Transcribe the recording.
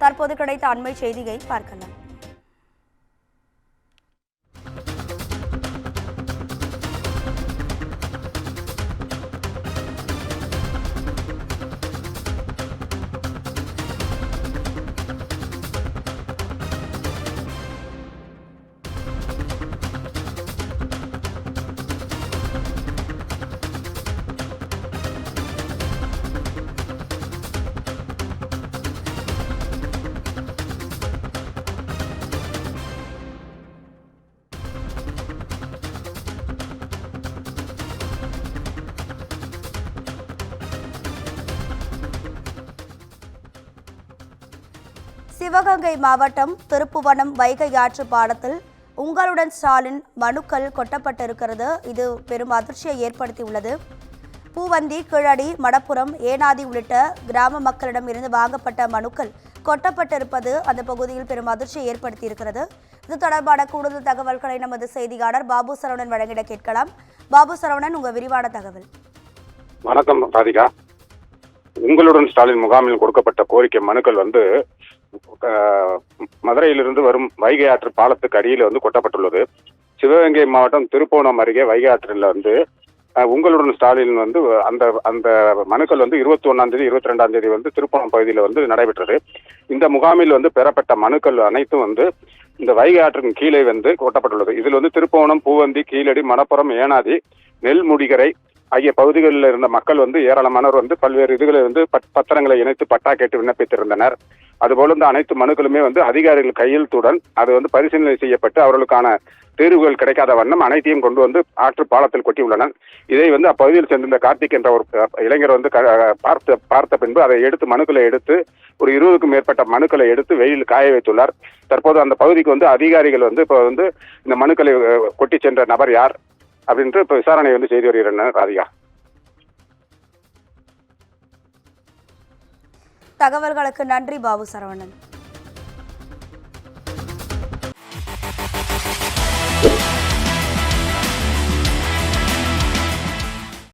தற்போது கிடைத்த அண்மை செய்தியை பார்க்கலாம். சிவகங்கை மாவட்டம் திருப்புவனம் வைகை ஆற்று பாலத்தில் உங்களுடன் ஸ்டாலின் மனுக்கள் கொட்டப்பட்டிருக்கிறது. இது பெரும் அதிர்ச்சியை ஏற்படுத்தியுள்ளது. பூவந்தி, கிழடி, மடப்புரம், ஏனாதி உள்ளிட்ட கிராம மக்களிடம் இருந்து வாங்கப்பட்ட மனுக்கள் கொட்டப்பட்டிருப்பது அந்த பகுதியில் பெரும் அதிர்ச்சியை ஏற்படுத்தியிருக்கிறது. இது தொடர்பான கூடுதல் தகவல்களை நமது செய்தியாளர் பாபு சரவணன் வழங்கிட கேட்கலாம். பாபு சரவணன், உங்க விரிவான தகவல். வணக்கம் ராதிகா. உங்களுடன் ஸ்டாலின் முகாமில் கொடுக்கப்பட்ட கோரிக்கை மனுக்கள் மதுரையிலிருந்து வரும் வைகை ஆற்று பாலத்துக்கு அடியில் கொட்டப்பட்டுள்ளது. சிவகங்கை மாவட்டம் திருப்போணம் அருகே வைகை ஆற்றில் உங்களுடன் ஸ்டாலின் அந்த அந்த மனுக்கள் 21ஆம் தேதி 22ஆம் தேதி திருப்போணம் பகுதியில் நடைபெற்றது. இந்த முகாமில் பெறப்பட்ட மனுக்கள் அனைத்தும் இந்த வைகை ஆற்றின் கீழே கொட்டப்பட்டுள்ளது. இதில் திருப்போணம், பூவந்தி, கீழடி, மணப்புறம், ஏனாதி, நெல்முடிகரை ஆகிய பகுதிகளில் இருந்த மக்கள் ஏராளமானவர் பல்வேறு இதுகளை பத்திரங்களை இணைத்து பட்டா கேட்டு விண்ணப்பித்திருந்தனர். அதுபோல இந்த அனைத்து மனுக்களுமே அதிகாரிகள் கையெழுத்துடன் அது பரிசீலனை செய்யப்பட்டு அவர்களுக்கான தீர்வுகள் கிடைக்காத வண்ணம் அனைத்தையும் கொண்டு ஆற்று பாலத்தில் கொட்டியுள்ளனர். இதை அப்பகுதியில் சேர்ந்திருந்த கார்த்திக் என்ற ஒரு இளைஞர் பார்த்த பின்பு அதை எடுத்து மனுக்களை எடுத்து ஒரு 20க்கும் மேற்பட்ட மனுக்களை எடுத்து வெயிலில் காய வைத்துள்ளார். தற்போது அந்த பகுதிக்கு அதிகாரிகள் இப்போ இந்த மனுக்களை கொட்டி சென்ற நபர் யார் அப்படின்ட்டு இப்போ விசாரணை செய்து வருகிறனர். ராதிகா, தகவல்களுக்கு நன்றி பாபு சரவணன்.